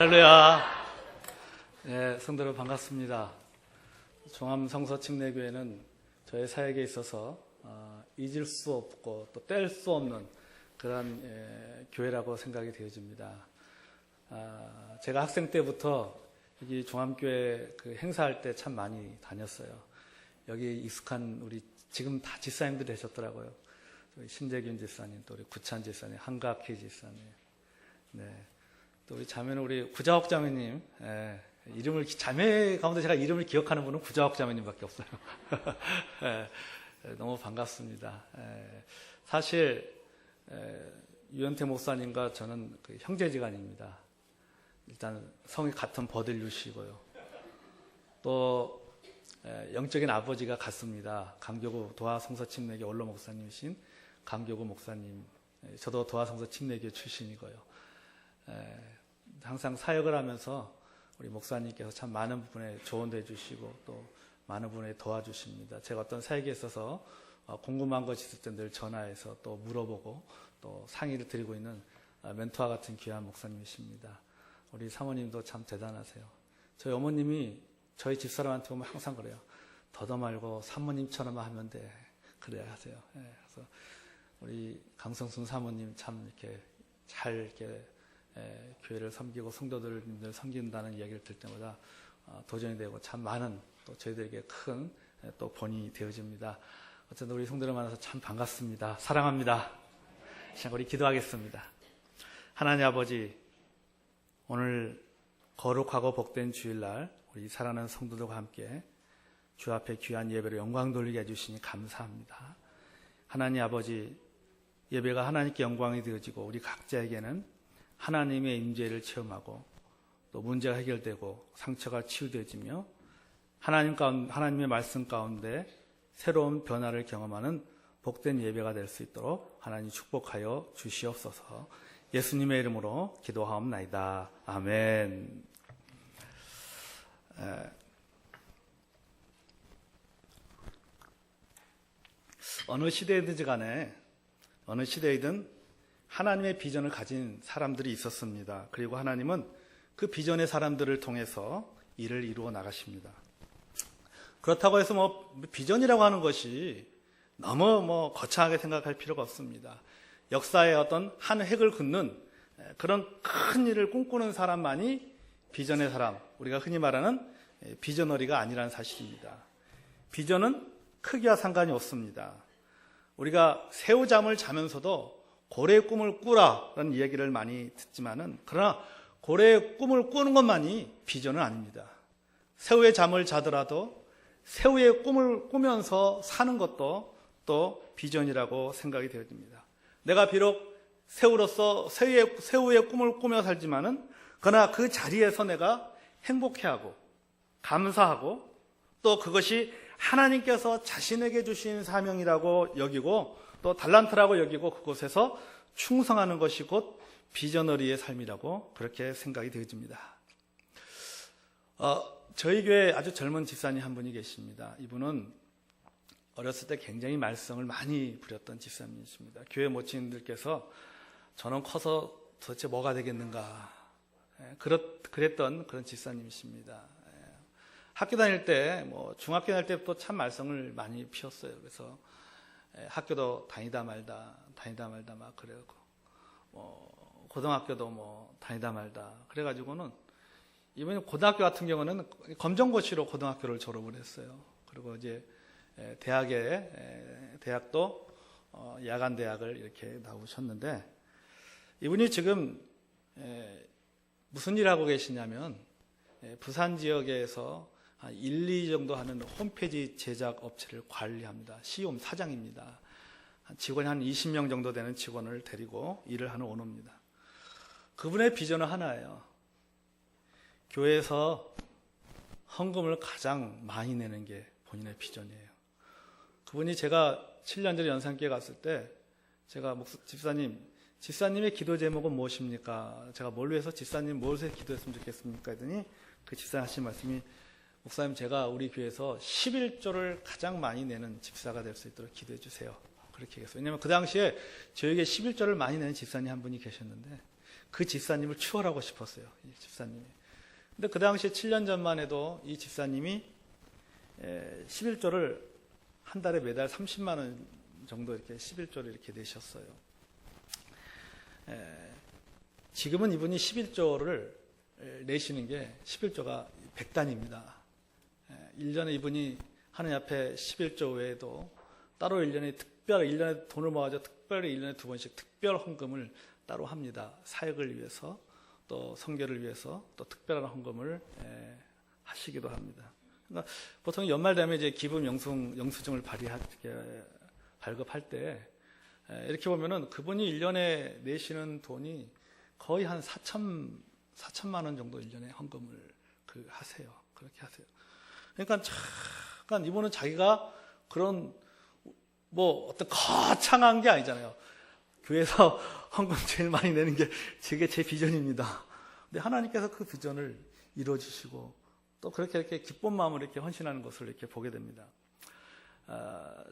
할렐루야. 네, 성도들 반갑습니다. 종암성서침례교회는 저의 사역에 있어서 잊을 수 없고 또 뗄 수 없는 그런 교회라고 생각이 되어집니다. 제가 학생 때부터 여기 종암교회 그 행사할 때 참 많이 다녔어요. 여기 익숙한 우리 지금 다 집사님들 되셨더라고요. 신재균 집사님, 또 우리 구찬 집사님, 한가키 집사님, 네. 또 우리 자매는 우리 구자옥 자매님, 이름을 자매 가운데 제가 이름을 기억하는 분은 구자옥 자매님밖에 없어요. 너무 반갑습니다. 사실 유현태 목사님과 저는 그 형제지간입니다. 일단 성이 같은 버들류시고요. 또 영적인 아버지가 같습니다. 강교구 도하성서침례교 원로 목사님이신 강교구 목사님, 저도 도하성서침례교 출신이고요. 항상 사역을 하면서 우리 목사님께서 참 많은 부분에 조언도 해주시고 또 많은 부분에 도와주십니다. 제가 어떤 사역에 있어서 궁금한 것이 있을 때 늘 전화해서 또 물어보고 또 상의를 드리고 있는 멘토와 같은 귀한 목사님이십니다. 우리 사모님도 참 대단하세요. 저희 어머님이 저희 집사람한테 보면 항상 그래요. 더도 말고 사모님처럼만 하면 돼. 그래야 하세요. 그래서 우리 강성순 사모님 참 이렇게 잘 이렇게 교회를 섬기고 성도들을 섬긴다는 이야기를 들 때마다 도전이 되고 참 많은 또 저희들에게 큰 또 본이 되어집니다. 어쨌든 우리 성도를 만나서 참 반갑습니다. 사랑합니다. 시작 우리 기도하겠습니다. 하나님 아버지, 오늘 거룩하고 복된 주일날 우리 사랑하는 성도들과 함께 주 앞에 귀한 예배로 영광 돌리게 해주시니 감사합니다. 하나님 아버지, 예배가 하나님께 영광이 되어지고 우리 각자에게는 하나님의 임재를 체험하고 또 문제가 해결되고 상처가 치유되어지며 하나님의 말씀 가운데 새로운 변화를 경험하는 복된 예배가 될 수 있도록 하나님 축복하여 주시옵소서. 예수님의 이름으로 기도하옵나이다. 아멘. 어느 시대이든지 간에 어느 시대이든 하나님의 비전을 가진 사람들이 있었습니다. 그리고 하나님은 그 비전의 사람들을 통해서 일을 이루어 나가십니다. 그렇다고 해서 비전이라고 하는 것이 너무 거창하게 생각할 필요가 없습니다. 역사의 어떤 한 획을 긋는 그런 큰 일을 꿈꾸는 사람만이 비전의 사람, 우리가 흔히 말하는 비저너리가 아니라는 사실입니다. 비전은 크기와 상관이 없습니다. 우리가 새우잠을 자면서도 고래의 꿈을 꾸라라는 이야기를 많이 듣지만은, 그러나 고래의 꿈을 꾸는 것만이 비전은 아닙니다. 새우의 잠을 자더라도 새우의 꿈을 꾸면서 사는 것도 또 비전이라고 생각이 되어집니다. 내가 비록 새우로서 새우의 꿈을 꾸며 살지만은, 그러나 그 자리에서 내가 행복해하고 감사하고 또 그것이 하나님께서 자신에게 주신 사명이라고 여기고 또 달란트라고 여기고 그곳에서 충성하는 것이 곧 비저너리의 삶이라고 그렇게 생각이 되어집니다. 저희 교회에 아주 젊은 집사님 한 분이 계십니다. 이분은 어렸을 때 굉장히 말썽을 많이 부렸던 집사님이십니다. 교회 모친들께서 저는 커서 도대체 뭐가 되겠는가 그랬던 그런 집사님이십니다. 학교 다닐 때 중학교 다닐 때부터 참 말썽을 많이 피웠어요. 그래서 학교도 다니다 말다 막 그래갖고 고등학교도 다니다 말다 그래가지고는 이번에 고등학교 같은 경우는 검정고시로 고등학교를 졸업을 했어요. 그리고 이제 대학도 야간 대학을 이렇게 나오셨는데, 이분이 지금 무슨 일 하고 계시냐면 부산 지역에서 한 1, 2 정도 하는 홈페이지 제작 업체를 관리합니다. 시홈 사장입니다. 직원이 한 20명 정도 되는 직원을 데리고 일을 하는 오너입니다. 그분의 비전은 하나예요. 교회에서 헌금을 가장 많이 내는 게 본인의 비전이에요. 그분이 제가 7년 전에 연산교회 갔을 때 제가 집사님의 기도 제목은 무엇입니까? 제가 뭘 위해서 집사님 무엇에 기도했으면 좋겠습니까? 했더니 그 집사님 하신 말씀이, 목사님 제가 우리 교회에서 11조를 가장 많이 내는 집사가 될 수 있도록 기도해 주세요. 그렇게 했어요. 왜냐하면 그 당시에 저에게 11조를 많이 내는 집사님 한 분이 계셨는데 그 집사님을 추월하고 싶었어요. 이 집사님이. 근데 그 당시 7년 전만 해도 이 집사님이 11조를 한 달에 매달 30만 원 정도 이렇게 11조를 이렇게 내셨어요. 지금은 이분이 11조를 내시는 게 11조가 100단입니다. 1년에 이분이 하느님 앞에 11조 외에도 따로 1년에 돈을 모아서 특별히 1년에 2번씩 특별 헌금을 따로 합니다. 사역을 위해서 또 선교를 위해서 또 특별한 헌금을 하시기도 합니다. 그러니까 보통 연말 되면 이제 기부 영수증을 발급할 때 이렇게 보면은 그분이 1년에 내시는 돈이 거의 한 4천만 원 정도 1년에 헌금을 하세요. 그렇게 하세요. 그러니까 잠깐 이분은 자기가 그런 어떤 거창한 게 아니잖아요. 교회에서 헌금 제일 많이 내는 게 제 비전입니다. 근데 하나님께서 그 비전을 이루어주시고 또 그렇게 이렇게 기쁜 마음으로 이렇게 헌신하는 것을 이렇게 보게 됩니다.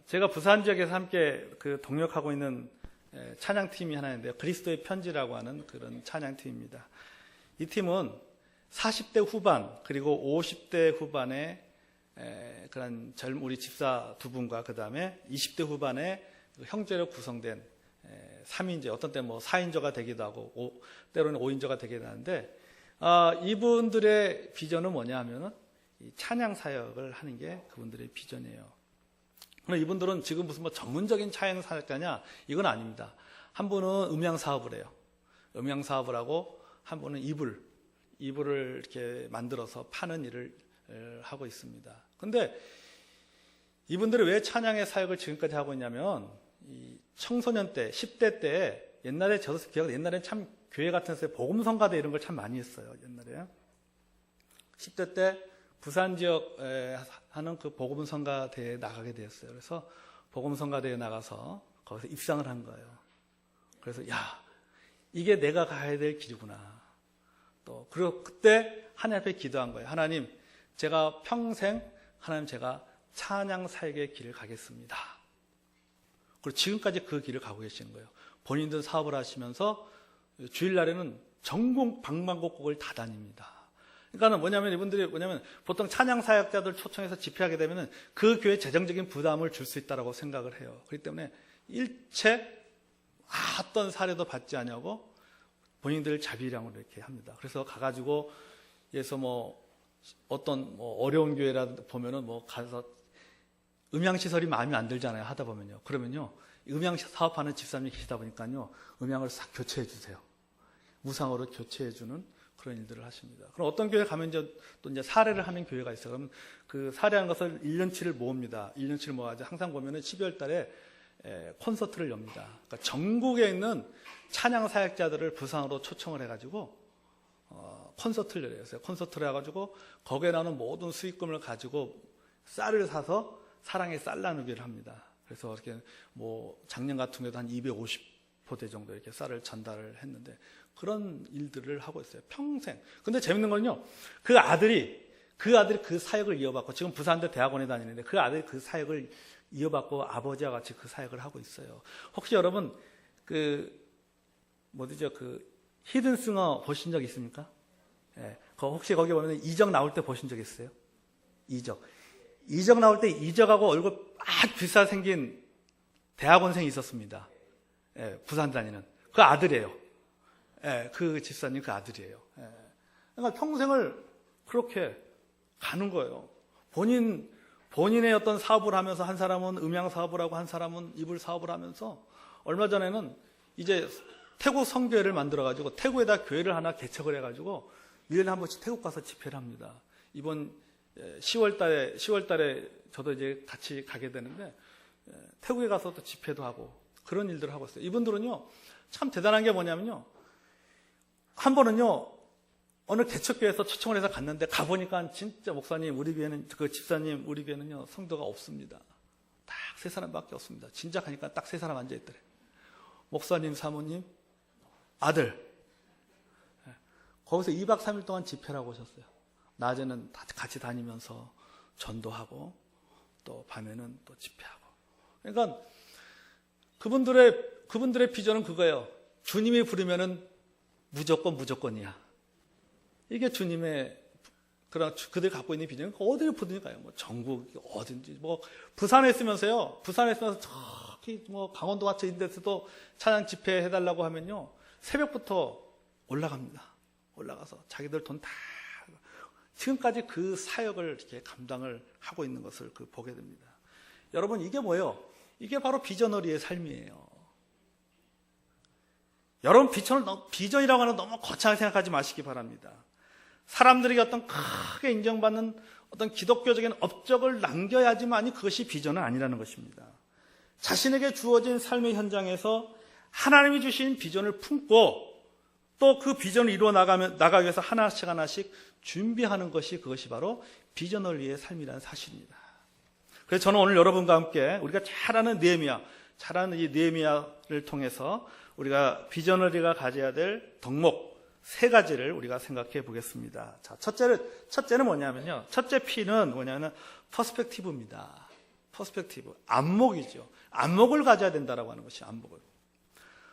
제가 부산 지역에서 함께 동역하고 있는 찬양팀이 하나 있는데요. 그리스도의 편지라고 하는 그런 찬양팀입니다. 이 팀은 40대 후반 그리고 50대 후반의 그런 우리 집사 두 분과 그 다음에 20대 후반의 형제로 구성된 3인조, 어떤 때는 4인조가 되기도 하고 때로는 5인조가 되기도 하는데 이분들의 비전은 뭐냐 하면은 이 찬양 사역을 하는 게 그분들의 비전이에요. 그럼 이분들은 지금 무슨 전문적인 찬양 사역자냐? 이건 아닙니다. 한 분은 음향 사업을 해요. 음향 사업을 하고 한 분은 이불을 이렇게 만들어서 파는 일을 하고 있습니다. 근데 이분들이 왜 찬양의 사역을 지금까지 하고 있냐면 이 청소년 때, 10대 때 옛날에 저도 기억, 옛날에 참 교회 같은 데서 복음성가대 이런 걸 참 많이 했어요. 옛날에 10대 때 부산 지역에 하는 그 복음성가대에 나가게 되었어요. 그래서 복음성가대에 나가서 거기서 입상을 한 거예요. 그래서 이게 내가 가야 될 길이구나. 그리고 그때 하나님 앞에 기도한 거예요. 하나님, 제가 평생 제가 찬양 사역의 길을 가겠습니다. 그리고 지금까지 그 길을 가고 계시는 거예요. 본인들 사업을 하시면서 주일날에는 전국 방방곡곡을 다 다닙니다. 그러니까 이분들이 보통 찬양 사역자들 초청해서 집회하게 되면 그 교회 재정적인 부담을 줄 수 있다고 생각을 해요. 그렇기 때문에 일체 어떤 사례도 받지 않냐고 본인들 자비량으로 이렇게 합니다. 그래서 가가지고 어떤 어려운 교회라도 보면은 가서 음향시설이 마음에 안 들잖아요. 하다 보면요. 그러면요. 음향 사업하는 집사님이 계시다 보니까요. 음향을 싹 교체해 주세요. 무상으로 교체해 주는 그런 일들을 하십니다. 그럼 어떤 교회 가면 또 이제 사례를 하는 교회가 있어요. 그럼 그 사례하는 것을 1년치를 모읍니다. 1년치를 모아서 항상 보면은 12월 달에 콘서트를 엽니다. 그러니까 전국에 있는 찬양 사역자들을 부상으로 초청을 해가지고 콘서트를 열어요. 콘서트를 해가지고 거기에 나오는 모든 수익금을 가지고 쌀을 사서 사랑의 쌀 나누기를 합니다. 그래서 이렇게 작년 같은 경우도 한 250포대 정도 이렇게 쌀을 전달을 했는데 그런 일들을 하고 있어요. 평생. 근데 재밌는 건요. 그 아들이 그 사역을 이어받고 지금 부산대 대학원에 다니는데 그 아들이 그 사역을 이어받고 아버지와 같이 그 사역을 하고 있어요. 혹시 여러분 히든싱어 보신 적 있습니까? 예. 혹시 거기 보면 이적 나올 때 보신 적 있어요? 이적 나올 때 이적하고 얼굴 아주 비슷하게 생긴 대학원생이 있었습니다. 예, 부산 다니는 그 아들이에요. 예, 그 집사님 그 아들이에요. 예. 그러니까 평생을 그렇게 가는 거예요. 본인의 어떤 사업을 하면서 한 사람은 음향 사업을 하고 한 사람은 이불 사업을 하면서 얼마 전에는 이제 태국 성교회를 만들어가지고 태국에다 교회를 하나 개척을 해가지고 1년에 한 번씩 태국 가서 집회를 합니다. 이번 10월 달에 저도 이제 같이 가게 되는데 태국에 가서 또 집회도 하고 그런 일들을 하고 있어요. 이분들은요, 참 대단한 게 뭐냐면요. 한 번은요, 어느 개척교회에서 초청을 해서 갔는데 가보니까 진짜 목사님, 우리 교회는, 집사님, 우리 교회는요, 성도가 없습니다. 딱 3사람밖에 없습니다. 진짜 가니까 딱 3사람 앉아있더래. 목사님, 사모님, 아들. 거기서 2박 3일 동안 집회를 하고 오셨어요. 낮에는 같이 다니면서 전도하고 또 밤에는 또 집회하고. 그러니까 그분들의 비전은 그거예요. 주님이 부르면은 무조건이야. 이게 주님의 그런 그들 갖고 있는 비전은 어디를 보든지 가요. 뭐 전국 어딘지 뭐 부산에 있으면서요. 부산에 있으면서 저기 뭐 강원도 같은 인데서도 찬양 집회 해달라고 하면요. 새벽부터 올라갑니다. 올라가서 자기들 돈 다 지금까지 그 사역을 이렇게 감당을 하고 있는 것을 보게 됩니다. 여러분 이게 뭐예요? 이게 바로 비전너리의 삶이에요. 여러분 비전이라고 하는 너무 거창하게 생각하지 마시기 바랍니다. 사람들에게 어떤 크게 인정받는 어떤 기독교적인 업적을 남겨야지만이 그것이 비전은 아니라는 것입니다. 자신에게 주어진 삶의 현장에서 하나님이 주신 비전을 품고 또 그 비전을 이루어 나가기 위해서 하나씩 준비하는 것이 그것이 바로 비전너리의 삶이라는 사실입니다. 그래서 저는 오늘 여러분과 함께 우리가 잘 아는 이 느헤미야를 통해서 우리가 비전너리가 가져야 될 덕목 3가지를 우리가 생각해 보겠습니다. 자, 첫째는 뭐냐면요. 첫째 P는 뭐냐면 퍼스펙티브입니다. 퍼스펙티브. 안목이죠. 안목을 가져야 된다라고 하는 것이 안목을.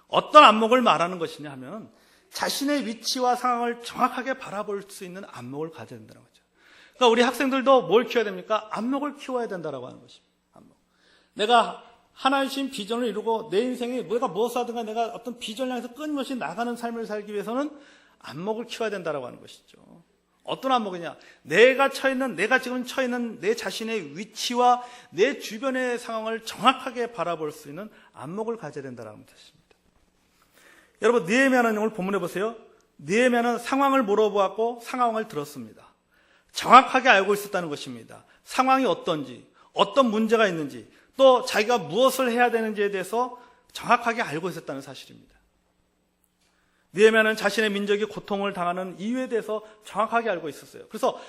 어떤 안목을 말하는 것이냐 하면 자신의 위치와 상황을 정확하게 바라볼 수 있는 안목을 가져야 된다는 거죠. 그러니까 우리 학생들도 뭘 키워야 됩니까? 안목을 키워야 된다라고 하는 것입니다. 안목. 내가 하나님 주신 비전을 이루고 내 인생에 내가 무엇을 하든가 내가 어떤 비전을 향해서 끊임없이 나가는 삶을 살기 위해서는 안목을 키워야 된다라고 하는 것이죠. 어떤 안목이냐? 내가 지금 처해 있는 내 자신의 위치와 내 주변의 상황을 정확하게 바라볼 수 있는 안목을 가져야 된다라는 뜻입니다. 여러분, 느헤미야는 오늘 본문에 보세요. 느헤미야는 상황을 물어보았고 상황을 들었습니다. 정확하게 알고 있었다는 것입니다. 상황이 어떤지, 어떤 문제가 있는지, 또 자기가 무엇을 해야 되는지에 대해서 정확하게 알고 있었다는 사실입니다. 느헤미야는 자신의 민족이 고통을 당하는 이유에 대해서 정확하게 알고 있었어요. 그래서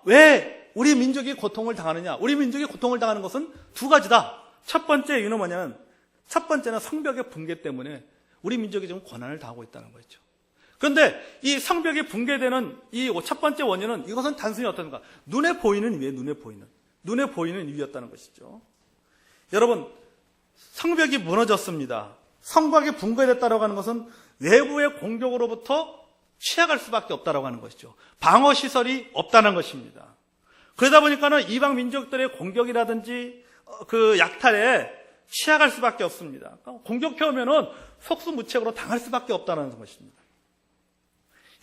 왜 우리 민족이 고통을 당하느냐? 우리 민족이 고통을 당하는 것은 2가지다. 첫 번째 이유는 뭐냐면 첫 번째는 성벽의 붕괴 때문에 우리 민족이 지금 고난을 당하고 있다는 거죠. 그런데 이 성벽이 붕괴되는 이 첫 번째 원인은 이것은 단순히 어떤가? 눈에 보이는 이유였다는 것이죠. 여러분, 성벽이 무너졌습니다. 성곽이 붕괴됐다고 하는 것은 외부의 공격으로부터 취약할 수밖에 없다고 하는 것이죠. 방어시설이 없다는 것입니다. 그러다 보니까는 이방 민족들의 공격이라든지 그 약탈에 취약할 수밖에 없습니다. 공격해오면은 속수무책으로 당할 수밖에 없다는 것입니다.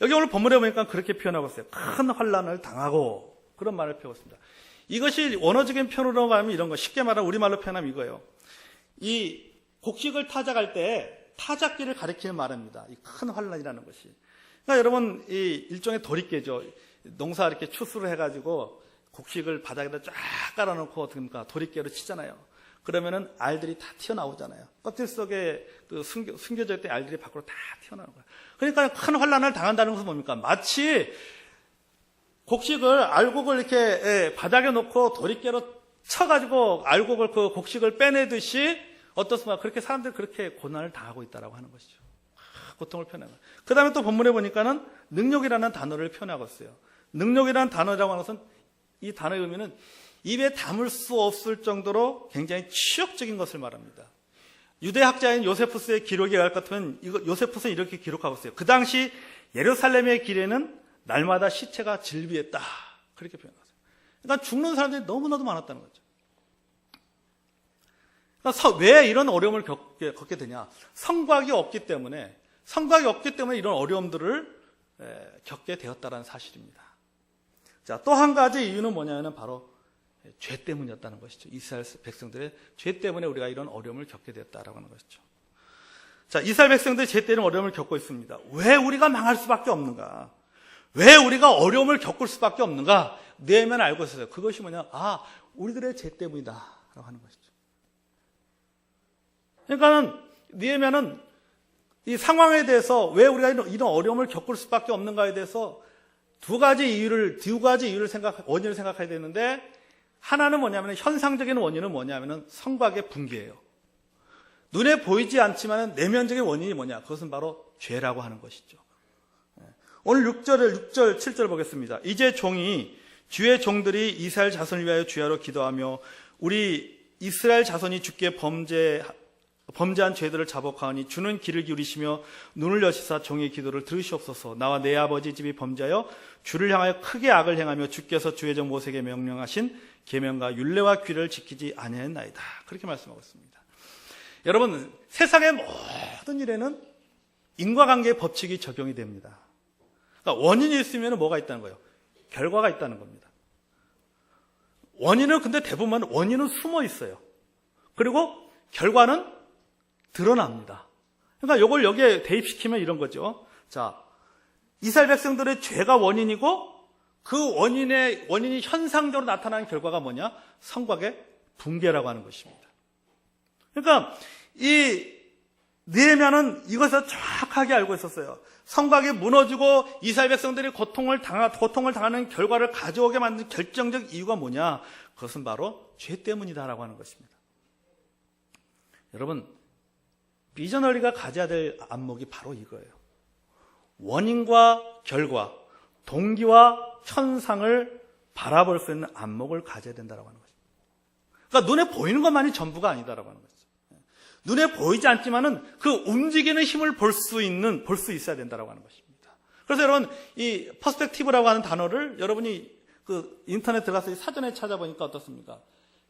여기 오늘 본문에 보니까 그렇게 표현하고 있어요. 큰 환난을 당하고 그런 말을 표했습니다. 이것이 원어적인 표현으로 말하면 이런 거, 쉽게 말하면 우리말로 표현하면 이거예요. 이 곡식을 타작할 때 타작기를 가리키는 말입니다. 이 큰 환난이라는 것이. 그러니까 여러분, 이 일종의 도리깨죠. 농사 이렇게 추수를 해가지고 곡식을 바닥에다 쫙 깔아놓고 어떻습니까? 도리깨로 치잖아요. 그러면은 알들이 다 튀어나오잖아요. 껍질 속에 숨겨져 있던 알들이 밖으로 다 튀어나오는 거예요. 그러니까 큰 환난을 당한다는 것은 뭡니까? 마치 알곡을 이렇게 바닥에 놓고 도리깨로 쳐가지고 알곡을 그 곡식을 빼내듯이 어떻습니까? 그렇게 사람들이 그렇게 고난을 당하고 있다라고 하는 것이죠. 고통을 표현하는 거예요. 그 다음에 또 본문에 보니까는 능력이라는 단어를 표현하고 있어요. 능력이라는 단어라고 하는 것은 이 단어의 의미는 입에 담을 수 없을 정도로 굉장히 치욕적인 것을 말합니다. 유대학자인 요세푸스의 기록에 의할 것 같으면 요세푸스는 이렇게 기록하고 있어요. 그 당시 예루살렘의 길에는 날마다 시체가 질비했다. 그렇게 표현하세요. 그러니까 죽는 사람들이 너무나도 많았다는 거죠. 그러니까 왜 이런 어려움을 겪게 되냐? 성곽이 없기 때문에 이런 어려움들을 겪게 되었다는 사실입니다. 자, 또 한 가지 이유는 뭐냐면 바로 죄 때문이었다는 것이죠. 이스라엘 백성들의 죄 때문에 우리가 이런 어려움을 겪게 되었다라고 하는 것이죠. 자, 이스라엘 백성들이 죄 때문에 어려움을 겪고 있습니다. 왜 우리가 망할 수밖에 없는가? 왜 우리가 어려움을 겪을 수밖에 없는가? 느헤미야는 알고 있었어요. 그것이 뭐냐? 우리들의 죄 때문이다 라고 하는 것이죠. 그러니까 느헤미야는 이 상황에 대해서 왜 우리가 이런 어려움을 겪을 수밖에 없는가에 대해서 두 가지 이유를 원인을 생각해야 되는데, 하나는 뭐냐면 현상적인 원인은 뭐냐면은 성곽의 붕괴예요. 눈에 보이지 않지만 내면적인 원인이 뭐냐? 그것은 바로 죄라고 하는 것이죠. 오늘 6절, 7절 보겠습니다. 이제 주의 종들이 이스라엘 자손을 위하여 주야로 기도하며 우리 이스라엘 자손이 주께 범죄하여 범죄한 죄들을 자복하오니 주는 귀를 기울이시며 눈을 여시사 종의 기도를 들으시옵소서. 나와 내 아버지 집이 범죄하여 주를 향하여 크게 악을 행하며 주께서 주의 종 모세에게 명령하신 계명과 율례와 규례를 지키지 아니하였나이다. 그렇게 말씀하고 있습니다. 여러분, 세상의 모든 일에는 인과관계의 법칙이 적용이 됩니다. 그러니까 원인이 있으면 뭐가 있다는 거예요? 결과가 있다는 겁니다. 원인은 근데 대부분 원인은 숨어 있어요. 그리고 결과는 드러납니다. 그러니까 이걸 여기에 대입시키면 이런 거죠. 자, 이스라엘 백성들의 죄가 원인이고 그 원인이 현상적으로 나타나는 결과가 뭐냐? 성곽의 붕괴라고 하는 것입니다. 그러니까 이 느헤미야는 이것을 정확하게 알고 있었어요. 성곽이 무너지고 이스라엘 백성들이 고통을 당하는 결과를 가져오게 만든 결정적 이유가 뭐냐? 그것은 바로 죄 때문이다라고 하는 것입니다. 여러분, 비전널리가 가져야 될 안목이 바로 이거예요. 원인과 결과, 동기와 현상을 바라볼 수 있는 안목을 가져야 된다라고 하는 것입니다. 그러니까 눈에 보이는 것만이 전부가 아니다라고 하는 거죠. 눈에 보이지 않지만은 그 움직이는 힘을 볼 수 있어야 된다라고 하는 것입니다. 그래서 여러분, 이 퍼스펙티브라고 하는 단어를 여러분이 그 인터넷 들어가서 사전에 찾아보니까 어떻습니까?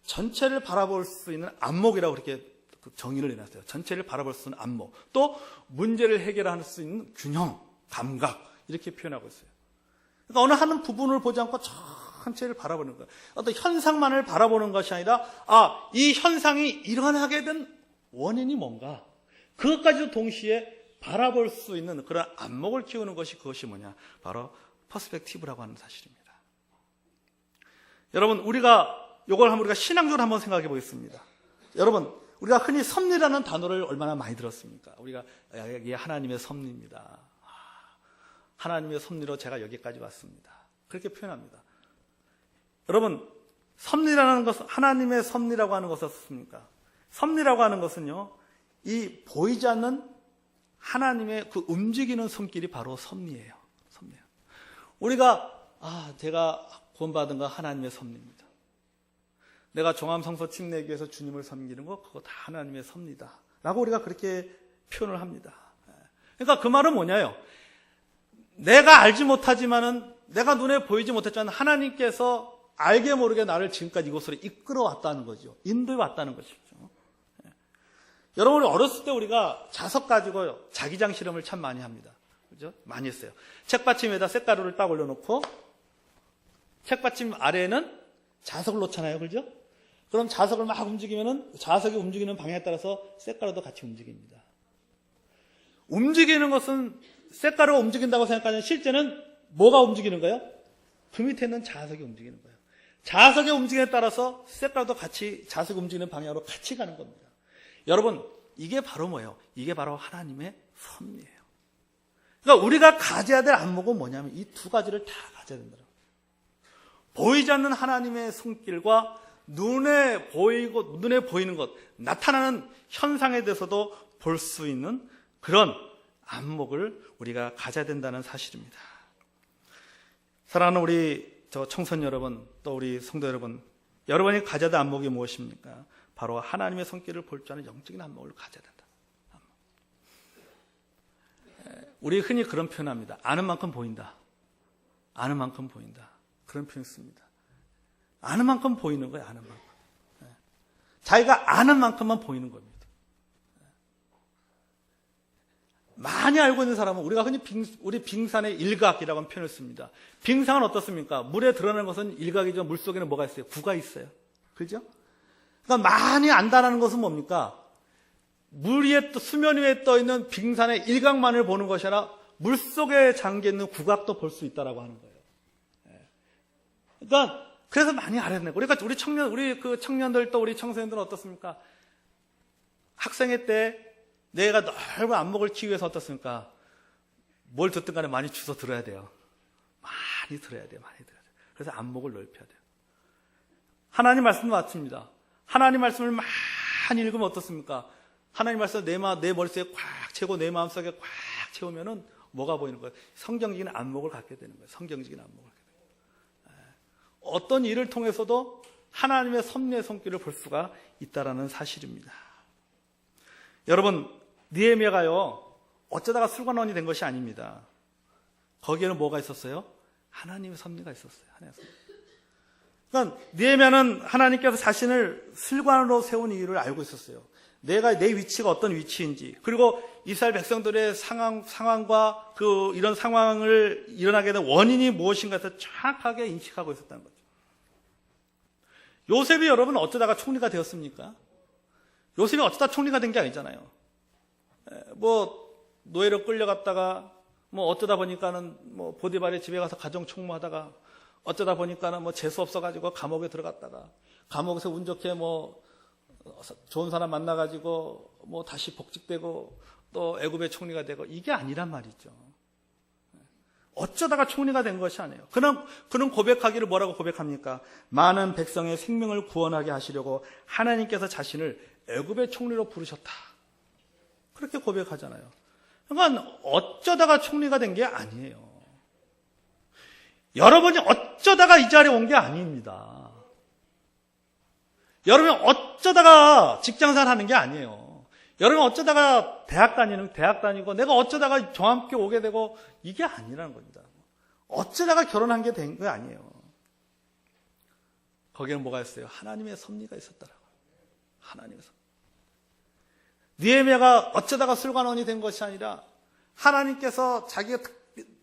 전체를 바라볼 수 있는 안목이라고 그렇게 정의를 해놨어요. 전체를 바라볼 수 있는 안목. 또 문제를 해결할 수 있는 균형, 감각, 이렇게 표현하고 있어요. 그러니까 어느 한 부분을 보지 않고 전체를 바라보는 거예요. 어떤 현상만을 바라보는 것이 아니라, 이 현상이 일어나게 된 원인이 뭔가, 그것까지도 동시에 바라볼 수 있는 그런 안목을 키우는 것이 그것이 뭐냐? 바로 퍼스펙티브라고 하는 사실입니다. 여러분, 우리가 신앙적으로 한번 생각해 보겠습니다. 여러분, 우리가 흔히 섭리라는 단어를 얼마나 많이 들었습니까? 우리가 이게 하나님의 섭리입니다. 하나님의 섭리로 제가 여기까지 왔습니다. 그렇게 표현합니다. 여러분, 섭리라는 것은, 하나님의 섭리라고 하는 것은 어떻습니까? 섭리라고 하는 것은요, 이 보이지 않는 하나님의 그 움직이는 손길이 바로 섭리예요. 섭리예요. 우리가, 제가 구원받은 거 하나님의 섭리입니다. 내가 종암성소 침례교에서 주님을 섬기는 거, 그거 다 하나님의 섭리다. 라고 우리가 그렇게 표현을 합니다. 그러니까 그 말은 뭐냐요? 내가 알지 못하지만은, 내가 눈에 보이지 못했지만 하나님께서 알게 모르게 나를 지금까지 이곳으로 이끌어 왔다는 거죠. 인도해 왔다는 것이죠. 여러분, 어렸을 때 우리가 자석 가지고 자기장 실험을 참 많이 합니다. 그죠? 많이 했어요. 책받침에다 쇳가루를 딱 올려놓고 책받침 아래에는 자석을 놓잖아요. 그죠? 그럼 자석을 막 움직이면은 자석이 움직이는 방향에 따라서 쇳가루도 같이 움직입니다. 움직이는 것은 쇳가루가 움직인다고 생각하는 실제는 뭐가 움직이는 거예요? 그 밑에 있는 자석이 움직이는 거예요. 자석의 움직임에 따라서 쇳가루도 같이 자석이 움직이는 방향으로 같이 가는 겁니다. 여러분, 이게 바로 뭐예요? 이게 바로 하나님의 섭리예요. 그러니까 우리가 가져야 될 안목은 뭐냐면 이 두 가지를 다 가져야 된다고. 보이지 않는 하나님의 손길과 눈에 보이는 것, 나타나는 현상에 대해서도 볼 수 있는 그런 안목을 우리가 가져야 된다는 사실입니다. 사랑하는 우리 청소년 여러분, 또 우리 성도 여러분, 여러분이 가져야 될 안목이 무엇입니까? 바로 하나님의 손길을 볼 줄 아는 영적인 안목을 가져야 된다. 우리 흔히 그런 표현합니다. 아는 만큼 보인다. 아는 만큼 보인다. 그런 표현 씁니다. 아는 만큼 보이는 거예요. 아는 만큼. 자기가 아는 만큼만 보이는 겁니다. 많이 알고 있는 사람은 우리가 흔히 우리 빙산의 일각이라고 하는 표현을 씁니다. 빙상은 어떻습니까? 물에 드러나는 것은 일각이죠. 물 속에는 뭐가 있어요? 구가 있어요. 그죠? 그러니까 많이 안다라는 것은 뭡니까? 물 위에 수면 위에 떠 있는 빙산의 일각만을 보는 것이 아니라 물 속에 잠겨 있는 구각도 볼 수 있다라고 하는 거예요. 그러니까 그래서 많이 알아야 되는 거예요. 그러니까 우리 청년들 또 우리 청소년들은 어떻습니까? 학생회 때 내가 넓은 안목을 키우기 위해서 어떻습니까? 뭘 듣든 간에 많이 주워 들어야 돼요. 많이 들어야 돼요. 많이 들어야 돼요. 그래서 안목을 넓혀야 돼요. 하나님 말씀도 맞습니다. 하나님 말씀을 많이 읽으면 어떻습니까? 하나님 말씀 내 머릿속에 꽉 채우고 내 마음속에 꽉 채우면은 뭐가 보이는 거예요? 성경적인 안목을 갖게 되는 거예요. 성경적인 안목을 갖게 되는 거예요. 어떤 일을 통해서도 하나님의 섭리의 손길을 볼 수가 있다라는 사실입니다. 여러분, 느헤미야가요, 어쩌다가 술관원이 된 것이 아닙니다. 거기에는 뭐가 있었어요? 하나님의 섭리가 있었어요. 하나님의 섭리. 그러니까 느헤미야는 하나님께서 자신을 술관으로 세운 이유를 알고 있었어요. 내 위치가 어떤 위치인지, 그리고 이스라엘 백성들의 상황과 이런 상황을 일어나게 된 원인이 무엇인가에 정확하게 인식하고 있었다는 거죠. 요셉이 여러분 어쩌다가 총리가 되었습니까? 요셉이 어쩌다 총리가 된 게 아니잖아요. 노예로 끌려갔다가 어쩌다 보니까는 보디발의 집에 가서 가정 총무하다가, 어쩌다 보니까는 재수 없어가지고 감옥에 들어갔다가, 감옥에서 운 좋게 좋은 사람 만나가지고 다시 복직되고 또 애굽의 총리가 되고, 이게 아니란 말이죠. 어쩌다가 총리가 된 것이 아니에요. 그는 고백하기를 뭐라고 고백합니까? 많은 백성의 생명을 구원하게 하시려고 하나님께서 자신을 애굽의 총리로 부르셨다. 그렇게 고백하잖아요. 그러니까 어쩌다가 총리가 된 게 아니에요. 여러분이 어쩌다가 이 자리에 온 게 아닙니다. 여러분이 어쩌다가 직장생활 하는 게 아니에요. 여러분이 어쩌다가 대학 다니고 내가 어쩌다가 종합학교 오게 되고, 이게 아니라는 겁니다. 어쩌다가 결혼한 게 된 거 아니에요. 거기에는 뭐가 있어요? 하나님의 섭리가 있었다라고. 하나님의 섭리. 느헤미야가 어쩌다가 술관원이 된 것이 아니라 하나님께서 자기가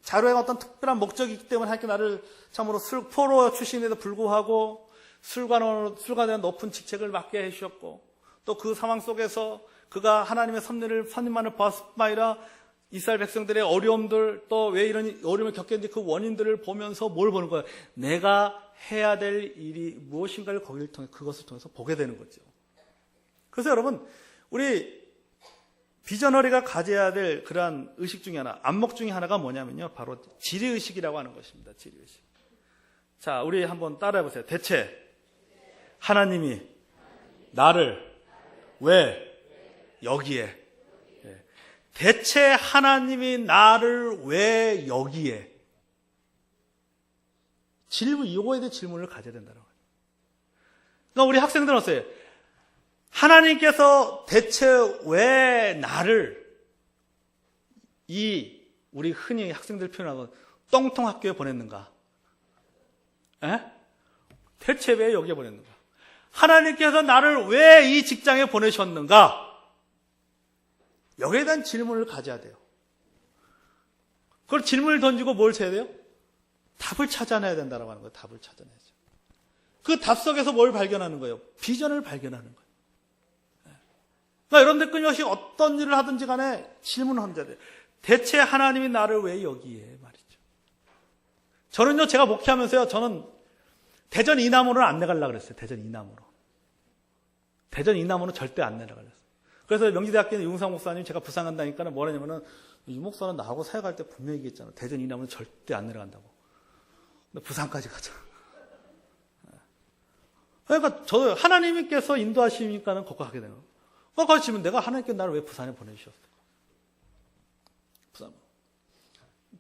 자루에 어떤 특별한 목적이 있기 때문에 하나님께 나를 참으로 포로 출신에도 불구하고 술관원에 높은 직책을 맡게 해주셨고, 또 그 상황 속에서 그가 하나님의 섭리만을 보았을 뿐 아니라 이스라엘 백성들의 어려움들, 또 왜 이런 어려움을 겪겠는지 그 원인들을 보면서 뭘 보는 거예요? 내가 해야 될 일이 무엇인가를 그것을 통해서 보게 되는 거죠. 그래서 여러분, 우리 비전어리가 가져야 될 그러한 의식 중에 하나, 안목 중에 하나가 뭐냐면요, 바로 지리의식이라고 하는 것입니다. 지리의식. 자, 우리 한번 따라해보세요. 대체 하나님이 나를 왜 여기에, 대체 하나님이 나를 왜 여기에, 이거에 대해 질문을 가져야 된다는 거예요. 그러니까 우리 학생들은 어때요? 하나님께서 대체 왜 나를, 우리 흔히 학생들 표현하고 똥통 학교에 보냈는가? 대체 왜 여기에 보냈는가? 하나님께서 나를 왜 이 직장에 보내셨는가? 여기에 대한 질문을 가져야 돼요. 그걸 질문을 던지고 뭘 해야 돼요? 답을 찾아내야 된다고 하는 거예요. 답을 찾아내야죠. 그 답 속에서 뭘 발견하는 거예요? 비전을 발견하는 거예요. 그러니까 여러분들 끊임없이 어떤 일을 하든지 간에 질문을 던져야 돼요. 대체 하나님이 나를 왜 여기에 말이죠. 저는요, 제가 목회하면서요, 저는 대전 이남으로는 안 내가려고 그랬어요. 대전 이남으로 절대 안 내려가려고 그랬어요. 그래서 명지대학교 윤상 목사님, 제가 부산 간다니까 뭐라 하냐면은, 이 목사는 나하고 사역할 때 분명히 얘기했잖아. 대전 이남으로 절대 안 내려간다고. 근데 부산까지 가자. 그러니까 저도 하나님께서 인도하시니까는 거기 가게 되는 거예요. 거기 지금 내가 하나님께 나를 왜 부산에 보내주셨을까? 부산.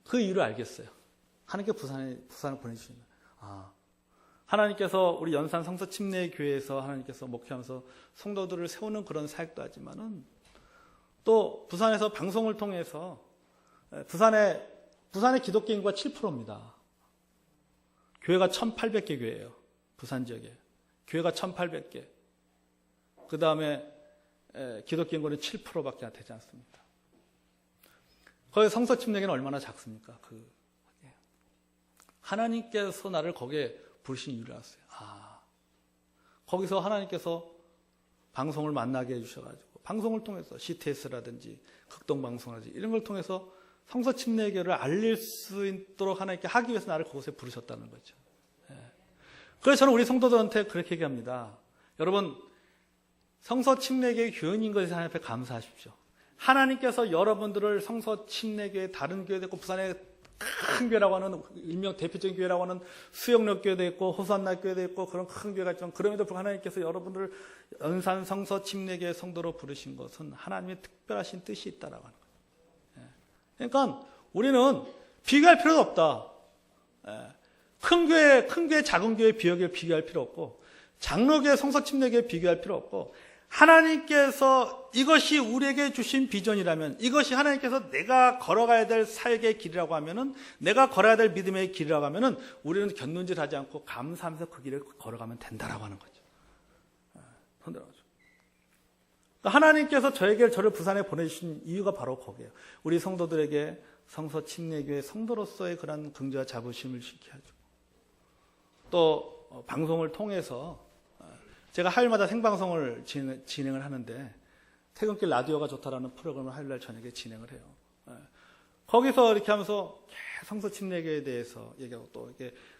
그 이유를 알겠어요. 하나님께 부산을 보내주시는 거예요. 하나님께서 우리 연산 성서 침례교회에서 하나님께서 목회하면서 성도들을 세우는 그런 사역도 하지만은, 또 부산에서 방송을 통해서 부산의 기독교 인구가 7%입니다. 교회가 1,800개 교회예요. 부산 지역에. 교회가 1,800개. 그 다음에 기독교 인구는 7%밖에 되지 않습니다. 거기 성서 침례교회는 얼마나 작습니까? 하나님께서 나를 거기에 부르신 이유를 알았어요. 거기서 하나님께서 방송을 만나게 해주셔가지고, 방송을 통해서 CTS라든지 극동방송이라든지 이런 걸 통해서 성서 침례교를 알릴 수 있도록 하나님께 하기 위해서 나를 그곳에 부르셨다는 거죠. 그래서 저는 우리 성도들한테 그렇게 얘기합니다. 여러분, 성서 침례교회 교인인 것에 하나님 앞에 감사하십시오. 하나님께서 여러분들을 성서 침례교회 다른 교회도 있고, 부산에 큰 교회라고 하는, 일명 대표적인 교회라고 하는 수영역 교회도 있고 호산나 교회도 있고 그런 큰 교회가 있지만, 그럼에도 불구하고 하나님께서 여러분들을 연산 성서 침례교회 성도로 부르신 것은 하나님의 특별하신 뜻이 있다라고 하는 거예요. 그러니까 우리는 비교할 필요도 없다. 큰 교회 작은 교회 비교할 필요 없고, 장로교회 성서 침례교회 비교할 필요 없고, 하나님께서 이것이 우리에게 주신 비전이라면, 이것이 하나님께서 내가 걸어가야 될 사역의 길이라고 하면은, 내가 걸어야 될 믿음의 길이라고 하면은, 우리는 곁눈질하지 않고 감사하면서 그 길을 걸어가면 된다라고 하는 거죠. 하나님께서 저를 부산에 보내주신 이유가 바로 거기에요. 우리 성도들에게 성서 침례교회 성도로서의 그런 긍지와 자부심을 지켜야 하죠. 또 방송을 통해서 제가 화요일마다 생방송을 진행을 하는데, 퇴근길 라디오가 좋다라는 프로그램을 화요일날 저녁에 진행을 해요. 거기서 이렇게 하면서 성서 침례교회에 대해서 얘기하고, 또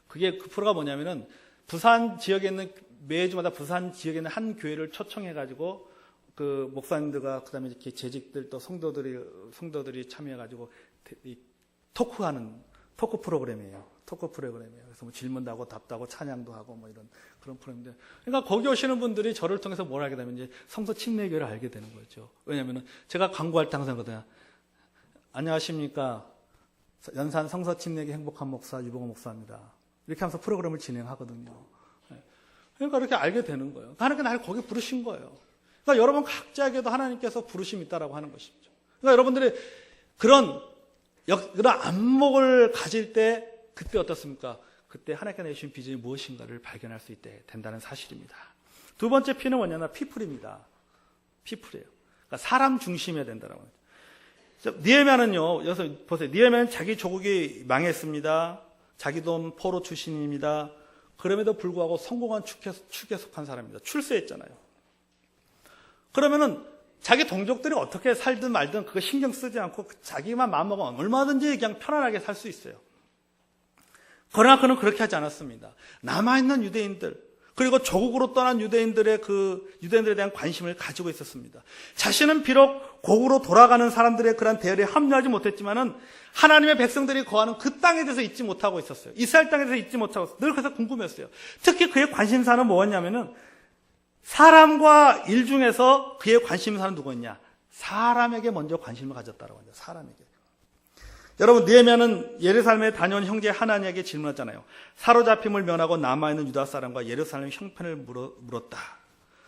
그게 그 프로가 뭐냐면은 부산 지역에 있는, 매주마다 부산 지역에 있는 한 교회를 초청해가지고 그 목사님들과 그다음에 이렇게 재직들 또 성도들이 참여해가지고 토크하는 토크 프로그램이에요. 그래서 뭐 질문도 하고 답도 하고 찬양도 하고 뭐 이런 그런 프로그램인데, 그러니까 거기 오시는 분들이 저를 통해서 뭘 알게 되면 이제 성서 침례교회를 알게 되는 거죠. 왜냐하면은 제가 광고할 때 항상 그러거든요. 안녕하십니까, 연산 성서 침례교회 행복한 목사 유봉호 목사입니다. 이렇게 하면서 프로그램을 진행하거든요. 그러니까 이렇게 알게 되는 거예요. 하나님께서 나를 거기 부르신 거예요. 그러니까 여러분 각자에게도 하나님께서 부르심이 있다라고 하는 것이죠. 그러니까 여러분들이 그런 안목을 가질 때, 그때 어떻습니까? 그때 하나님께서 내주신 비전이 무엇인가를 발견할 수 있게 된다는 사실입니다. 두 번째 P는 뭐냐면 피플입니다. 피플이에요. 그러니까 사람 중심이어야 된다라고 합니다. 느헤미야는요, 여기서 보세요. 느헤미야는 자기 조국이 망했습니다. 자기도 포로 출신입니다. 그럼에도 불구하고 성공한 축에 속한 사람입니다. 출세했잖아요. 그러면은 자기 동족들이 어떻게 살든 말든 그거 신경 쓰지 않고 자기만 마음먹으면 얼마든지 그냥 편안하게 살 수 있어요. 그러나 그는 그렇게 하지 않았습니다. 남아있는 유대인들, 그리고 조국으로 떠난 유대인들에 대한 관심을 가지고 있었습니다. 자신은 비록 고국으로 돌아가는 사람들의 그런 대열에 합류하지 못했지만은 하나님의 백성들이 거하는 그 땅에 대해서 잊지 못하고 있었어요. 이스라엘 땅에 대해서 잊지 못하고 있었어요. 늘 그래서 궁금했어요. 특히 그의 관심사는 뭐였냐면은, 사람과 일 중에서 그의 관심사는 누구였냐? 사람에게 먼저 관심을 가졌다라고 하죠. 사람에게. 여러분, 느헤미야는 예루살렘에 다녀온 형제 하나니에게 질문했잖아요. 사로잡힘을 면하고 남아있는 유다 사람과 예루살렘 형편을 물었다.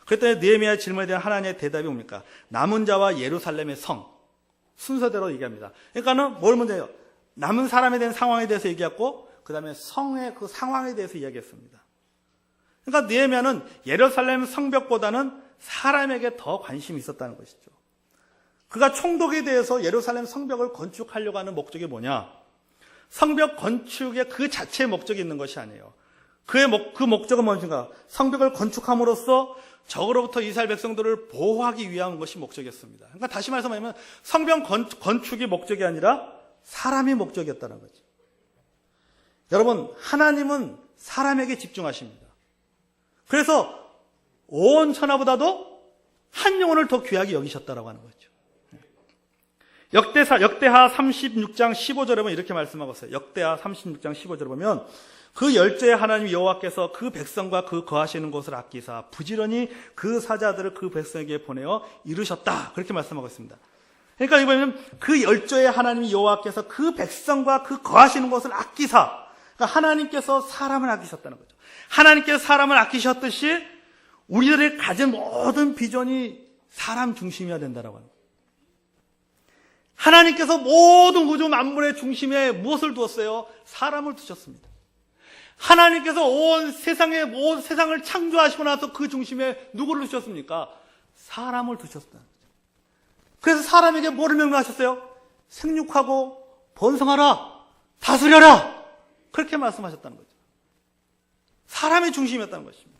그랬더니 느헤미야의 질문에 대한 하나니의 대답이 뭡니까? 남은 자와 예루살렘의 성. 순서대로 얘기합니다. 그러니까는 뭘 먼저 해요? 남은 사람에 대한 상황에 대해서 얘기했고, 그 다음에 성의 그 상황에 대해서 이야기했습니다. 그러니까 느헤미야는 예루살렘 성벽보다는 사람에게 더 관심이 있었다는 것이죠. 그가 총독에 대해서 예루살렘 성벽을 건축하려고 하는 목적이 뭐냐? 성벽 건축의 그 자체의 목적이 있는 것이 아니에요. 그 목적은 무엇인가? 성벽을 건축함으로써 적으로부터 이스라엘 백성들을 보호하기 위한 것이 목적이었습니다. 그러니까 다시 말해서 뭐냐면 성벽 건축이 목적이 아니라 사람이 목적이었다는 거죠. 여러분, 하나님은 사람에게 집중하십니다. 그래서 온 천하보다도 한 영혼을 더 귀하게 여기셨다라고 하는 거죠. 역대하 36장 15절에 보면 이렇게 말씀하고 있어요. 역대하 36장 15절에 보면 그 열조의 하나님 여호와께서 그 백성과 그 거하시는 곳을 아끼사 부지런히 그 사자들을 그 백성에게 보내어 이루셨다. 그렇게 말씀하고 있습니다. 그러니까 이번에는 그 열조의 하나님 여호와께서 그 백성과 그 거하시는 곳을 아끼사, 그러니까 하나님께서 사람을 아끼셨다는 거죠. 하나님께서 사람을 아끼셨듯이 우리들이 가진 모든 비전이 사람 중심이어야 된다라고 하는 거예요. 하나님께서 모든 우주 만물의 중심에 무엇을 두었어요? 사람을 두셨습니다. 하나님께서 온 세상을 창조하시고 나서 그 중심에 누구를 두셨습니까? 사람을 두셨다는 거죠. 그래서 사람에게 뭐를 명령하셨어요? 생육하고 번성하라, 다스려라, 그렇게 말씀하셨다는 거죠. 사람의 중심이었다는 것입니다.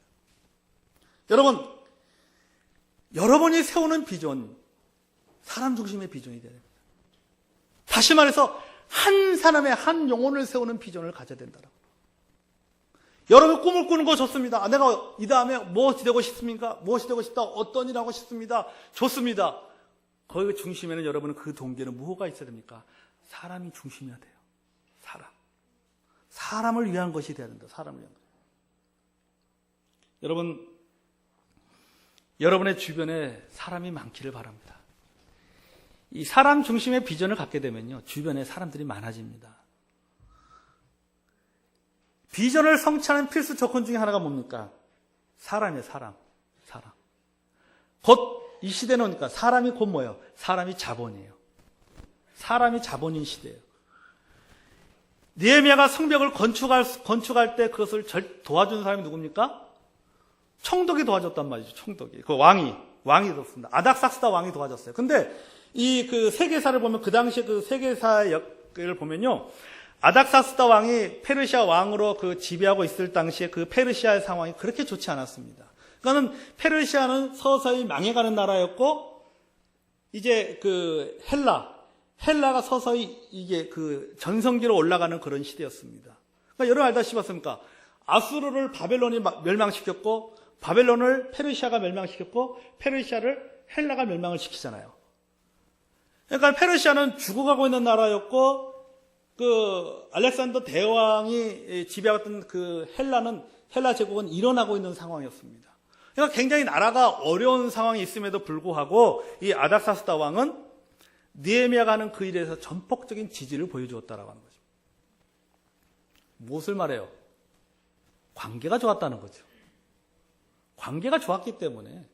여러분이 세우는 비전, 사람 중심의 비전이 돼야 됩니다. 다시 말해서 한 사람의 한 영혼을 세우는 비전을 가져야 된다. 여러분 꿈을 꾸는 거 좋습니다. 내가 이 다음에 무엇이 되고 싶습니까? 무엇이 되고 싶다. 어떤 일 하고 싶습니다. 좋습니다. 거기 중심에는 여러분은 그 동기에는 뭐가 있어야 됩니까? 사람이 중심이어야 돼요. 사람을 위한 것이 돼야 된다. 사람을 위한 것. 여러분의 주변에 사람이 많기를 바랍니다. 이 사람 중심의 비전을 갖게 되면요, 주변에 사람들이 많아집니다. 비전을 성취하는 필수 조건 중에 하나가 뭡니까? 사람이에요, 사람. 곧 이 시대는 오니까 사람이 곧 뭐예요? 사람이 자본이에요. 사람이 자본인 시대예요. 느헤미야가 성벽을 건축할 때 그것을 도와준 사람이 누굽니까? 총독이 도와줬단 말이죠. 총독이. 그 왕이 도왔습니다. 아닥사스다 왕이 도와줬어요. 근데 이 그 세계사를 보면, 그 당시에 그 세계사의 역을 보면요, 아닥사스다 왕이 페르시아 왕으로 그 지배하고 있을 당시에 그 페르시아의 상황이 그렇게 좋지 않았습니다. 그러니까는 페르시아는 서서히 망해가는 나라였고, 이제 그 헬라가 서서히 이게 그 전성기로 올라가는 그런 시대였습니다. 그러니까 여러분 알다시피 맞습니까? 아수르를 바벨론이 멸망시켰고, 바벨론을 페르시아가 멸망시켰고, 페르시아를 헬라가 멸망을 시키잖아요. 그러니까 페르시아는 죽어가고 있는 나라였고, 그 알렉산더 대왕이 지배하던 그 헬라 제국은 일어나고 있는 상황이었습니다. 그러니까 굉장히 나라가 어려운 상황이 있음에도 불구하고 이 아닥사스다 왕은 느헤미야가 하는 그 일에 대해서 전폭적인 지지를 보여주었다라고 하는 거죠. 무엇을 말해요? 관계가 좋았다는 거죠. 관계가 좋았기 때문에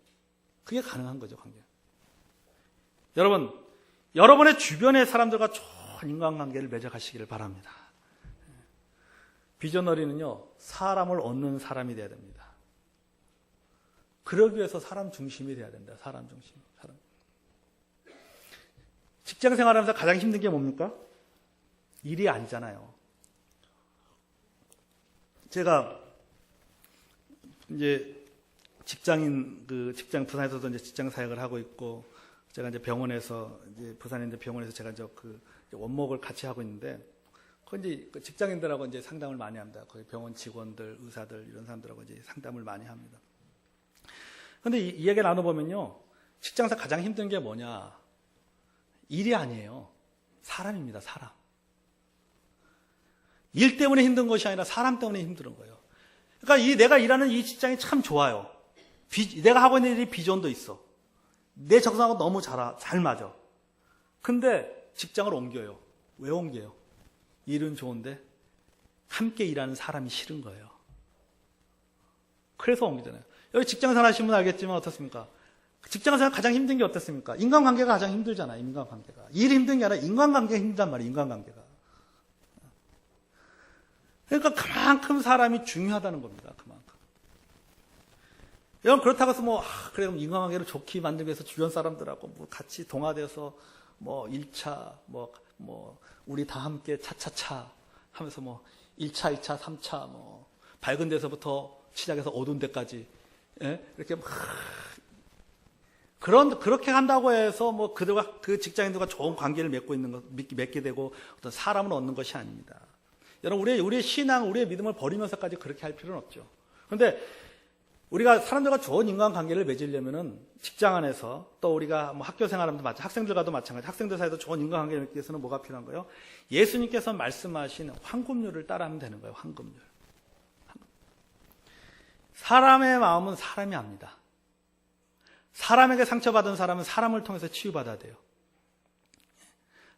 그게 가능한 거죠. 관계. 여러분, 여러분의 주변의 사람들과 좋은 인간관계를 맺어가시기를 바랍니다. 비전너리는요, 사람을 얻는 사람이 돼야 됩니다. 그러기 위해서 사람 중심이 돼야 된다. 사람 중심. 직장 생활하면서 가장 힘든 게 뭡니까? 일이 아니잖아요. 제가 이제 부산에서도 이제 직장 사역을 하고 있고, 제가 이제 병원에서, 이제 부산에 있는 병원에서 제가 이제 그 원목을 같이 하고 있는데, 그 이제 직장인들하고 이제 상담을 많이 합니다. 거기 병원 직원들, 의사들, 이런 사람들하고 이제 상담을 많이 합니다. 근데 이 얘기 나눠보면요, 직장에서 가장 힘든 게 뭐냐? 일이 아니에요. 사람입니다. 사람. 일 때문에 힘든 것이 아니라 사람 때문에 힘든 거예요. 그러니까 내가 일하는 이 직장이 참 좋아요. 내가 하고 있는 일이 비전도 있어. 내 적성하고 너무 잘 맞아. 근데 직장을 옮겨요. 왜 옮겨요? 일은 좋은데 함께 일하는 사람이 싫은 거예요. 그래서 옮기잖아요. 여기 직장생활 하시는 분 알겠지만 어떻습니까? 직장생활 가장 힘든 게 어떻습니까? 인간관계가 가장 힘들잖아요. 인간관계가. 일이 힘든 게 아니라 인간관계가 힘들단 말이에요. 인간관계가. 그러니까 그만큼 사람이 중요하다는 겁니다. 그만큼. 여러분, 그렇다고 해서 그래, 그럼 인간관계를 좋게 만들기 위해서 주변 사람들하고 같이 동화돼서 1차, 우리 다 함께 차차차 하면서 1차, 2차, 3차, 밝은 데서부터 시작해서 어두운 데까지, 예? 이렇게 그렇게 한다고 해서 그 직장인들과 좋은 관계를 맺게 되고 어떤 사람을 얻는 것이 아닙니다. 여러분, 우리의 신앙, 우리의 믿음을 버리면서까지 그렇게 할 필요는 없죠. 그런데 우리가 사람들과 좋은 인간관계를 맺으려면은 직장 안에서, 또 우리가 학교 생활하면서 학생들과도 마찬가지, 학생들 사이에서 좋은 인간관계를 맺기 위해서는 뭐가 필요한 거예요? 예수님께서 말씀하신 황금률을 따라하면 되는 거예요. 황금률. 사람의 마음은 사람이 압니다. 사람에게 상처받은 사람은 사람을 통해서 치유받아야 돼요.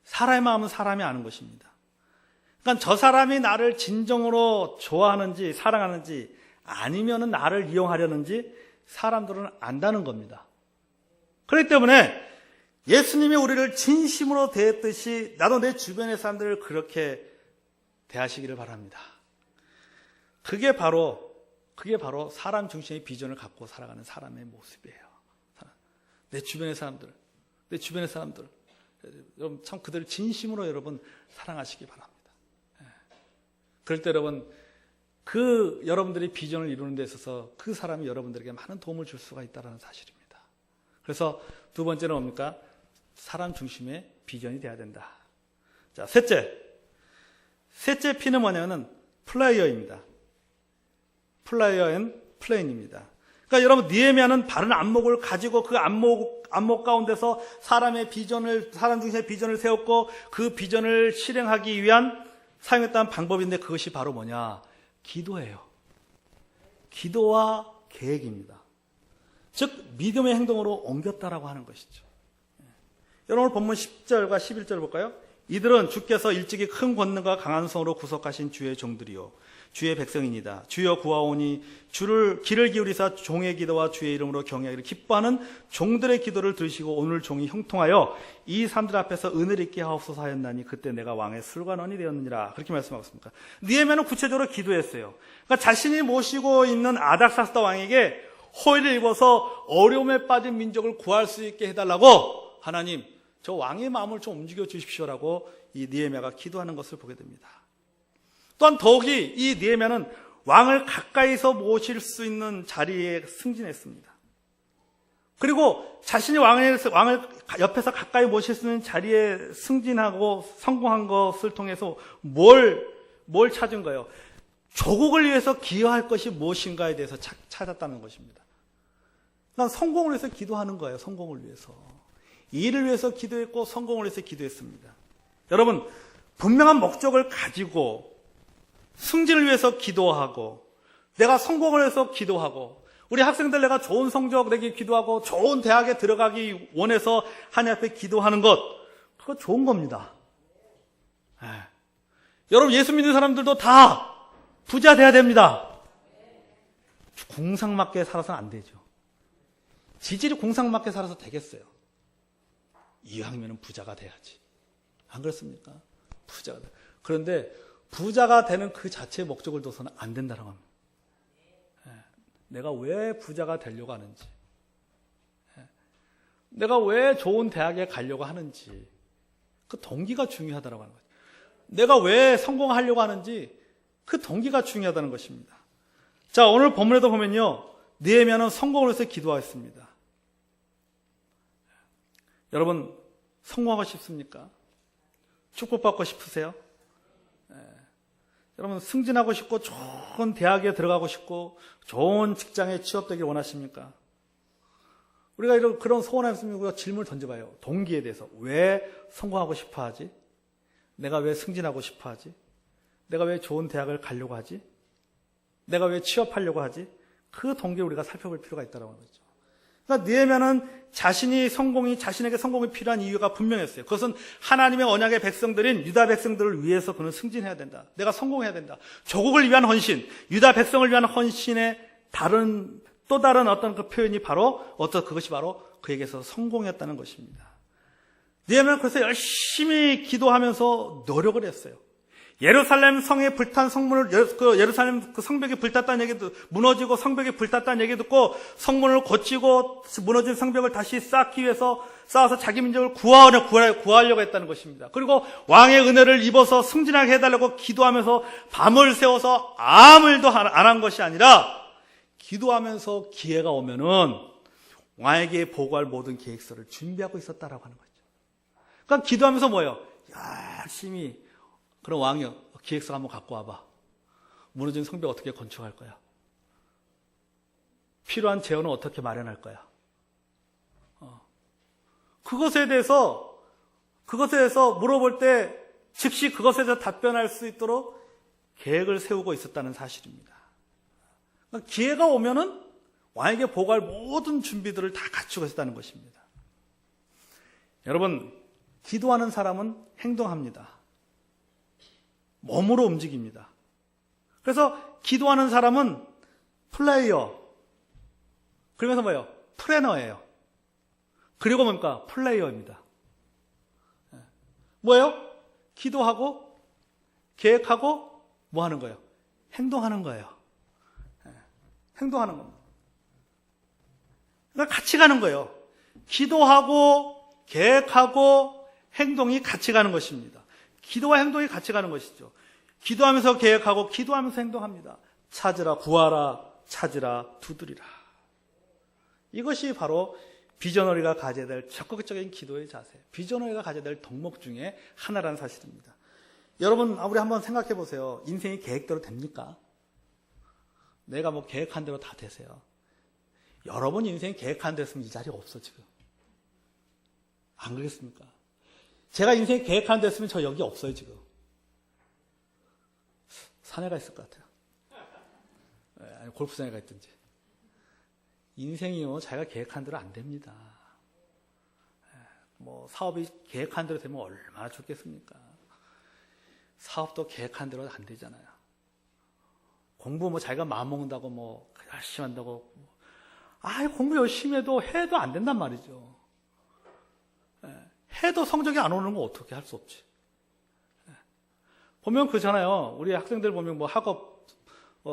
사람의 마음은 사람이 아는 것입니다. 그러니까 저 사람이 나를 진정으로 좋아하는지 사랑하는지 아니면은 나를 이용하려는지 사람들은 안다는 겁니다. 그렇기 때문에 예수님이 우리를 진심으로 대했듯이 나도 내 주변의 사람들을 그렇게 대하시기를 바랍니다. 그게 바로 사람 중심의 비전을 갖고 살아가는 사람의 모습이에요. 내 주변의 사람들. 여러분, 참 그들을 진심으로 여러분 사랑하시기 바랍니다. 그럴 때 여러분, 여러분들이 비전을 이루는 데 있어서 그 사람이 여러분들에게 많은 도움을 줄 수가 있다는 사실입니다. 그래서 두 번째는 뭡니까? 사람 중심의 비전이 돼야 된다. 자, 셋째 P는 뭐냐면 플레이어입니다. 플레이어 앤 플레인입니다. 그러니까 여러분, 느헤미야는 바른 안목을 가지고 그 안목 가운데서 사람 중심의 비전을 세웠고 그 비전을 실행하기 위한 사용했던 방법인데 그것이 바로 뭐냐? 기도예요. 기도와 계획입니다. 즉 믿음의 행동으로 옮겼다라고 하는 것이죠. 여러분, 본문 10절과 11절 볼까요? 이들은 주께서 일찍이 큰 권능과 강한 성으로 구속하신 주의 종들이요 주의 백성이니다. 주여 구하오니 주를 길을 기울이사 종의 기도와 주의 이름으로 경외하기를 기뻐하는 종들의 기도를 들으시고 오늘 종이 형통하여 이 사람들 앞에서 은혜를 있게 하옵소서 하였나니 그때 내가 왕의 술관원이 되었느니라. 그렇게 말씀하고 있습니다. 느헤미야는 구체적으로 기도했어요. 그러니까 자신이 모시고 있는 아닥사스다 왕에게 호의를 입어서 어려움에 빠진 민족을 구할 수 있게 해달라고 하나님 저 왕의 마음을 좀 움직여 주십시오라고 이 느헤미야가 기도하는 것을 보게 됩니다. 또한 더욱이 이 느헤미야는 왕을 가까이서 모실 수 있는 자리에 승진했습니다. 그리고 자신이 왕을 옆에서 가까이 모실 수 있는 자리에 승진하고 성공한 것을 통해서 뭘 찾은 거예요? 조국을 위해서 기여할 것이 무엇인가에 대해서 찾았다는 것입니다. 그러니까 성공을 위해서 기도하는 거예요. 성공을 위해서. 일을 위해서 기도했고 성공을 위해서 기도했습니다. 여러분, 분명한 목적을 가지고 승진을 위해서 기도하고 내가 성공을 위해서 기도하고 우리 학생들 내가 좋은 성적 내기 기도하고 좋은 대학에 들어가기 원해서 하나님 앞에 기도하는 것 그거 좋은 겁니다. 여러분 예수 믿는 사람들도 다 부자 돼야 됩니다. 공상맞게 살아서는 안 되죠. 지질이 공상맞게 살아서 되겠어요. 이왕이면 부자가 돼야지. 안 그렇습니까? 부자가 돼. 그런데 부자가 되는 그 자체의 목적을 둬서는 안 된다고 합니다. 내가 왜 부자가 되려고 하는지, 내가 왜 좋은 대학에 가려고 하는지, 그 동기가 중요하다고 하는 거죠. 내가 왜 성공하려고 하는지 그 동기가 중요하다는 것입니다. 자, 오늘 본문에도 보면요, 느헤미야는 성공을 위해서 기도하였습니다. 여러분 성공하고 싶습니까? 축복받고 싶으세요? 여러분 승진하고 싶고 좋은 대학에 들어가고 싶고 좋은 직장에 취업되길 원하십니까? 우리가 그런 소원하였으면 우리가 질문을 던져봐요. 동기에 대해서. 왜 성공하고 싶어 하지? 내가 왜 승진하고 싶어 하지? 내가 왜 좋은 대학을 가려고 하지? 내가 왜 취업하려고 하지? 그 동기를 우리가 살펴볼 필요가 있다는 거죠. 그러니까 느헤미야는 자신에게 성공이 필요한 이유가 분명했어요. 그것은 하나님의 언약의 백성들인 유다 백성들을 위해서 그는 승진해야 된다. 내가 성공해야 된다. 조국을 위한 헌신, 유다 백성을 위한 헌신의 또 다른 어떤 그 표현이 그것이 바로 그에게서 성공이었다는 것입니다. 느헤미야는 그래서 열심히 기도하면서 노력을 했어요. 예루살렘 성에 불탄 성문을, 예루살렘 그 성벽이 불탔다는 얘기도, 무너지고 성벽이 불탔다는 얘기 듣고 성문을 고치고 무너진 성벽을 다시 쌓아서 자기 민족을 구하려고 했다는 것입니다. 그리고 왕의 은혜를 입어서 승진하게 해달라고 기도하면서 밤을 새워서 아무 일도 안 한 것이 아니라 기도하면서 기회가 오면은 왕에게 보고할 모든 계획서를 준비하고 있었다라고 하는 거죠. 그러니까 기도하면서 뭐예요? 열심히 그럼 왕이요, 기획서 한번 갖고 와봐. 무너진 성벽 어떻게 건축할 거야? 필요한 재원은 어떻게 마련할 거야? 그것에 대해서 물어볼 때 즉시 그것에 대해서 답변할 수 있도록 계획을 세우고 있었다는 사실입니다. 그러니까 기회가 오면은 왕에게 보고할 모든 준비들을 다 갖추고 있었다는 것입니다. 여러분, 기도하는 사람은 행동합니다. 몸으로 움직입니다. 그래서 기도하는 사람은 플레이어, 그러면서 뭐예요? 트레너예요. 그리고 뭡니까? 플레이어입니다. 뭐예요? 기도하고 계획하고 뭐 하는 거예요? 행동하는 거예요. 행동하는 겁니다. 그러니까 같이 가는 거예요. 기도하고 계획하고 행동이 같이 가는 것입니다. 기도와 행동이 같이 가는 것이죠. 기도하면서 계획하고 기도하면서 행동합니다. 찾으라, 구하라, 찾으라, 두드리라. 이것이 바로 비전어리가 가져야 될 적극적인 기도의 자세, 비전어리가 가져야 될 덕목 중에 하나라는 사실입니다. 여러분, 우리 한번 생각해 보세요. 인생이 계획대로 됩니까? 내가 뭐 계획한 대로 다 되세요. 여러분 인생이 계획한 대로 했으면 이 자리가 없어 지금. 안 그렇습니까? 제가 인생이 계획한 대로 했으면 저 여기 없어요 지금. 산에 가 있을 것 같아요. 아니, 골프장에 가 있든지. 인생이요, 자기가 계획한 대로 안 됩니다. 뭐 사업이 계획한 대로 되면 얼마나 좋겠습니까? 사업도 계획한 대로 안 되잖아요. 공부 뭐 자기가 마음먹는다고 뭐 열심히 한다고. 공부 열심히 해도 안 된단 말이죠. 해도 성적이 안 오는 거 어떻게 할 수 없지. 보면 그렇잖아요. 우리 학생들 보면 뭐 학업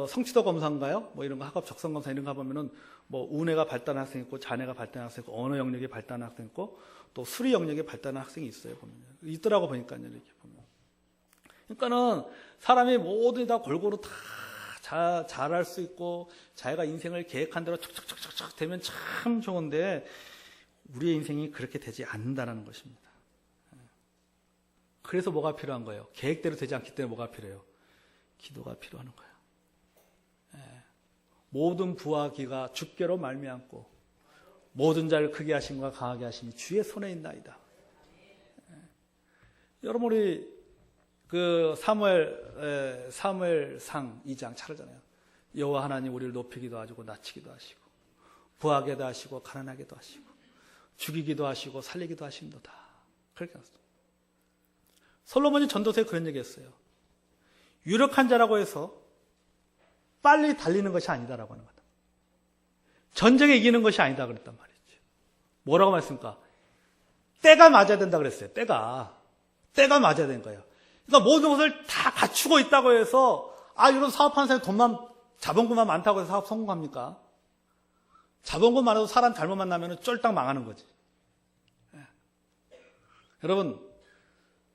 성취도 검사인가요? 뭐 이런 거 학업 적성 검사 이런 거 보면은 뭐 우뇌가 발달한 학생 있고 자뇌가 발달한 학생 있고 언어 영역이 발달한 학생 있고 또 수리 영역이 발달한 학생이 있어요. 보면 있더라고 보니까요. 이렇게 보면. 그러니까는 사람이 모두 다 골고루 다 잘할 수 있고 자기가 인생을 계획한 대로 척척척척 되면 참 좋은데 우리의 인생이 그렇게 되지 않는다는 것입니다. 그래서 뭐가 필요한 거예요? 계획대로 되지 않기 때문에 뭐가 필요해요? 기도가 필요한 거예요. 모든 부와 기가 주께로 말미암고 모든 자를 크게 하심과 강하게 하심이 주의 손에 있나이다. 여러분 우리 그 사무엘상 2장 잘 알잖아요. 여호와 하나님 우리를 높이기도 하시고 낮추기도 하시고 부하게도 하시고 가난하게도 하시고 죽이기도 하시고 살리기도 하심도다. 그렇게 나왔어요. 솔로몬이 전도서에 그런 얘기했어요. 유력한 자라고 해서 빨리 달리는 것이 아니다라고 하는 거다. 전쟁에 이기는 것이 아니다 그랬단 말이죠. 뭐라고 말했습니까? 때가 맞아야 된다 그랬어요. 때가 맞아야 되는 거예요. 그러니까 모든 것을 다 갖추고 있다고 해서 이런 사업하는 사람이 자본금만 많다고 해서 사업 성공합니까? 자본금 많아도 사람 잘못 만나면 쫄딱 망하는 거지. 여러분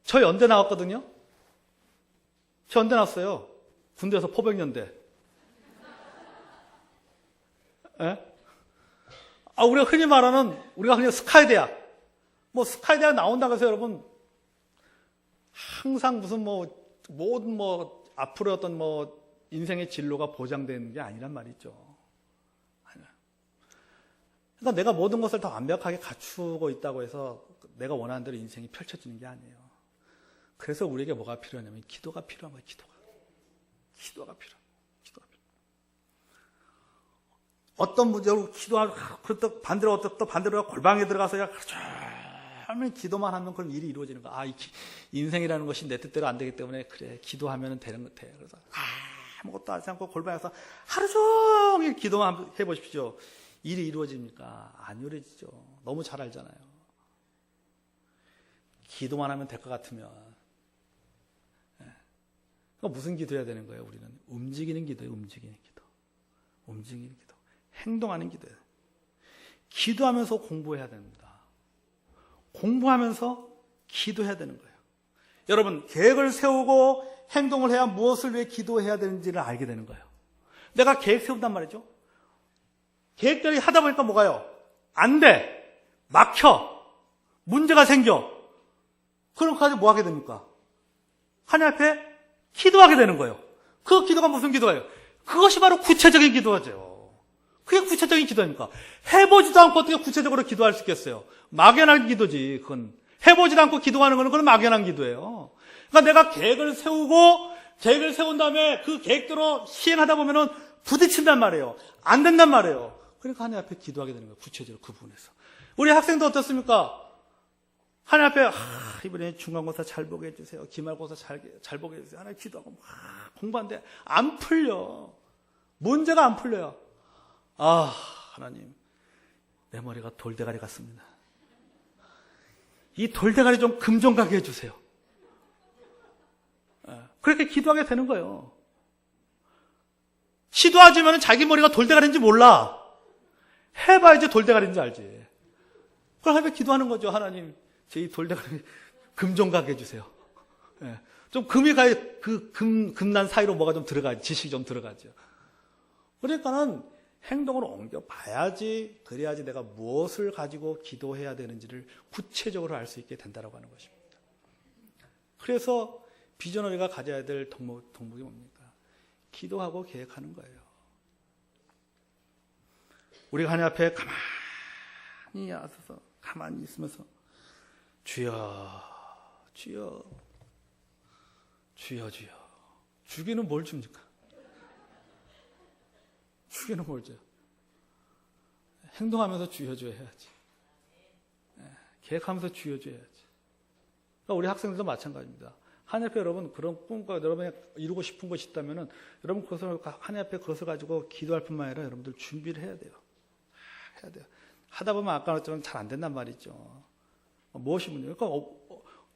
저 연대 나왔거든요. 저 연대 나왔어요. 군대에서 포병연대. 우리가 흔히 말하는 우리가 그냥 스카이대학. 뭐 스카이대학 나온다고 해서 여러분 항상 무슨 모든 앞으로 어떤 인생의 진로가 보장되는 게 아니란 말이죠. 그러니까 내가 모든 것을 다 완벽하게 갖추고 있다고 해서 내가 원하는 대로 인생이 펼쳐지는 게 아니에요. 그래서 우리에게 뭐가 필요하냐면 기도가 필요한 거예요. 기도가 필요해요. 어떤 문제로 기도하고 또 반대로 골방에 들어가서 하면 기도만 하면 그럼 일이 이루어지는 거야. 인생이라는 것이 내 뜻대로 안 되기 때문에 그래 기도하면 되는 것 같아. 그래서 아무것도 하지 않고 골방에서 하루 종일 기도만 해보십시오. 일이 이루어집니까? 안 이루어지죠. 너무 잘 알잖아요. 기도만 하면 될 것 같으면 그러니까 무슨 기도해야 되는 거예요? 우리는 움직이는 기도예요. 움직이는 기도. 행동하는 기도예요. 기도하면서 공부해야 됩니다. 공부하면서 기도해야 되는 거예요. 여러분 계획을 세우고 행동을 해야 무엇을 위해 기도해야 되는지를 알게 되는 거예요. 내가 계획 세운단 말이죠. 계획대로 하다 보니까 뭐가요? 안 돼. 막혀. 문제가 생겨. 그럼 가지고 뭐 하게 됩니까? 하나님 앞에 기도하게 되는 거예요. 그 기도가 무슨 기도예요? 그것이 바로 구체적인 기도죠. 그게 구체적인 기도입니까? 해보지도 않고 어떻게 구체적으로 기도할 수 있겠어요? 막연한 기도지. 그건 해보지도 않고 기도하는 거는 그건 막연한 기도예요. 그러니까 내가 계획을 세운 다음에 그 계획대로 시행하다 보면은 부딪힌단 말이에요. 안 된단 말이에요. 그러니까 하나님 앞에 기도하게 되는 거예요. 구체적으로 그 부분에서. 우리 학생도 어떻습니까? 하나님 앞에 이번에 중간고사 잘 보게 해주세요. 기말고사 잘 보게 해주세요. 하나님 기도하고 공부하는데 안 풀려. 문제가 안 풀려요. 하나님 내 머리가 돌대가리 같습니다. 이 돌대가리 좀 금 좀 가게 해주세요. 그렇게 기도하게 되는 거예요. 시도하지만 자기 머리가 돌대가리인지 몰라. 해봐야지 돌대가리인지 알지. 그럼 하나님 기도하는 거죠. 하나님 제 이 돌대가리 금 좀 가게 해주세요. 좀 금이 가야 금난 사이로 뭐가 좀 들어가지. 지식이 좀 들어가죠. 그러니까는 행동으로 옮겨봐야지, 그래야지 내가 무엇을 가지고 기도해야 되는지를 구체적으로 알 수 있게 된다고 하는 것입니다. 그래서 비전어리가 가져야 될 덕목이 뭡니까? 기도하고 계획하는 거예요. 우리가 하나님 앞에 가만히 앉아서 가만히 있으면서 주여 주여 주여 주여. 주기는 뭘 줍니까? 주기는 뭘 줘요? 행동하면서 주여 주여 해야지. 계획하면서 주여 주여 해야지. 그러니까 우리 학생들도 마찬가지입니다. 하나님 앞에 여러분 그런 꿈과 여러분이 이루고 싶은 것이 있다면은 여러분 그것을 하나님 앞에 그것을 가지고 기도할 뿐만 아니라 여러분들 준비를 해야 돼요. 해야 돼요. 하다 보면 아까 말했지만 잘 안 된단 말이죠. 무엇이 문제예요? 그러니까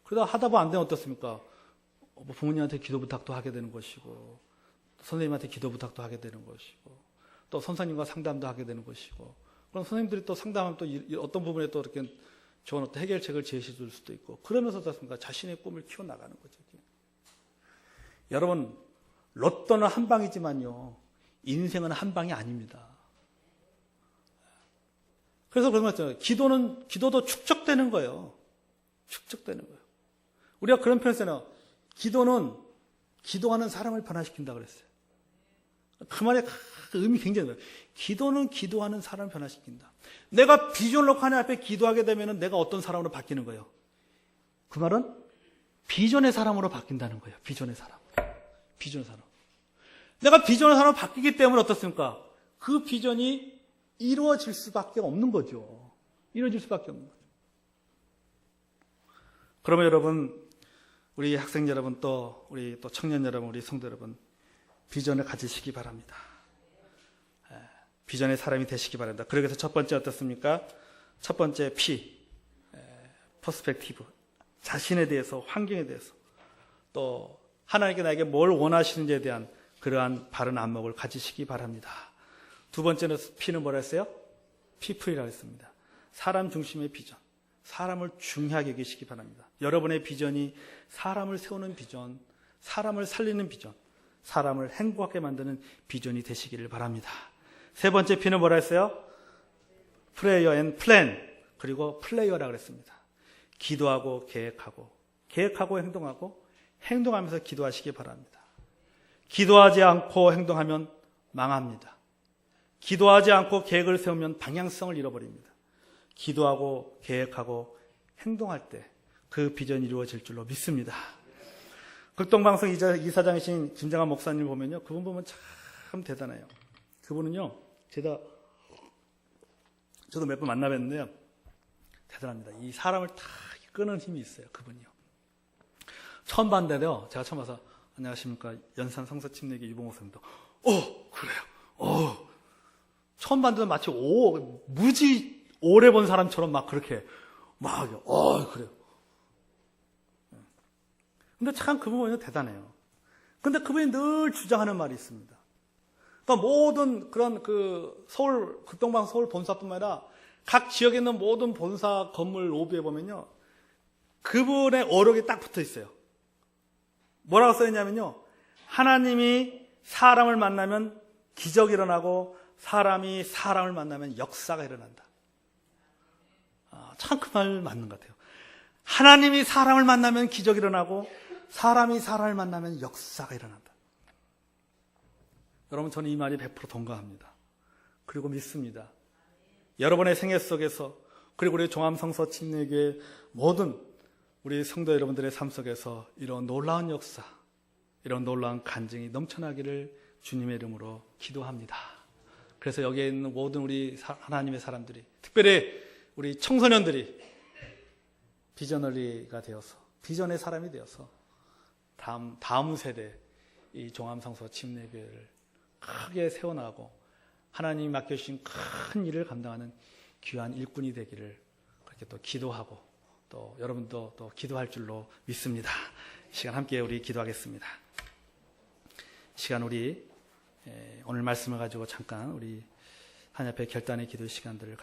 그러다 하다 보면 안 되면 어떻습니까? 부모님한테 기도 부탁도 하게 되는 것이고, 선생님한테 기도 부탁도 하게 되는 것이고, 또 선생님과 상담도 하게 되는 것이고, 그럼 선생님들이 또 상담하면 또 어떤 부분에 또 이렇게 좋은 어떤 해결책을 제시해 줄 수도 있고, 그러면서 어떻습니까? 자신의 꿈을 키워나가는 거죠. 여러분, 로또는 한 방이지만요, 인생은 한 방이 아닙니다. 그래서 그런 거 있잖아요. 기도도 축적되는 거예요. 축적되는 거예요. 우리가 그런 표현 쓰잖아요. 기도는 기도하는 사람을 변화시킨다 그랬어요. 그 말의 의미 굉장히 많아요. 기도는 기도하는 사람을 변화시킨다. 내가 비전을 놓고 하나님 앞에 기도하게 되면 내가 어떤 사람으로 바뀌는 거예요? 그 말은 비전의 사람으로 바뀐다는 거예요. 비전의 사람. 비전의 사람. 내가 비전의 사람으로 바뀌기 때문에 어떻습니까? 그 비전이 이루어질 수밖에 없는 거죠. 이루어질 수밖에 없는 거죠. 그러면 여러분, 우리 학생 여러분, 우리 청년 여러분, 우리 성도 여러분, 비전을 가지시기 바랍니다. 비전의 사람이 되시기 바랍니다. 그래서 첫 번째 어떻습니까? 첫 번째 퍼스펙티브. 자신에 대해서, 환경에 대해서, 또 하나님께 나에게 뭘 원하시는지에 대한 그러한 바른 안목을 가지시기 바랍니다. 두 번째는 P는 뭐라 했어요? 피플이라고 했습니다. 사람 중심의 비전. 사람을 중요하게 여기시기 바랍니다. 여러분의 비전이 사람을 세우는 비전, 사람을 살리는 비전, 사람을 행복하게 만드는 비전이 되시기를 바랍니다. 세 번째 P는 뭐라 했어요? 프레이어 앤 플랜, 그리고 플레이어라고 그랬습니다. 기도하고 계획하고, 계획하고 행동하고, 행동하면서 기도하시기 바랍니다. 기도하지 않고 행동하면 망합니다. 기도하지 않고 계획을 세우면 방향성을 잃어버립니다. 기도하고 계획하고 행동할 때 그 비전이 이루어질 줄로 믿습니다. 극동방송 이사장이신 김장한 목사님 보면요, 그분 보면 참 대단해요. 그분은요, 저도 몇 번 만나뵀는데요, 대단합니다. 이 사람을 다 끄는 힘이 있어요. 그분이요. 처음 봤는데요, 제가 처음 와서 안녕하십니까, 연산 성서침례교 유봉 목사님도 그래요. 처음 봤는데 마치 무지 오래 본 사람처럼 막 그렇게 그래요. 근데 참 그분 보면 대단해요. 근데 그분이 늘 주장하는 말이 있습니다. 그러니까 모든 그런 극동방 서울 본사뿐만 아니라 각 지역에 있는 모든 본사 건물 로비에 보면요, 그분의 어록이 딱 붙어 있어요. 뭐라고 써있냐면요, 하나님이 사람을 만나면 기적이 일어나고 사람이 사람을 만나면 역사가 일어난다. 참 그 말 맞는 것 같아요. 하나님이 사람을 만나면 기적이 일어나고 사람이 사람을 만나면 역사가 일어난다. 여러분, 저는 이 말이 100% 동감합니다. 그리고 믿습니다. 여러분의 생애 속에서, 그리고 우리 종암성서 침례교회 모든 우리 성도 여러분들의 삶 속에서 이런 놀라운 역사, 이런 놀라운 간증이 넘쳐나기를 주님의 이름으로 기도합니다. 그래서 여기에 있는 모든 우리 하나님의 사람들이, 특별히 우리 청소년들이 비저너리가 되어서, 비전의 사람이 되어서 다음 세대 이 종암성서 침례교회를 크게 세워나가고 하나님이 맡겨주신 큰 일을 감당하는 귀한 일꾼이 되기를 그렇게 또 기도하고, 또 여러분도 또 기도할 줄로 믿습니다. 이 시간 함께 우리 기도하겠습니다. 이 시간 우리 오늘 말씀을 가지고 잠깐 우리 하나님 앞에 결단의 기도 시간들을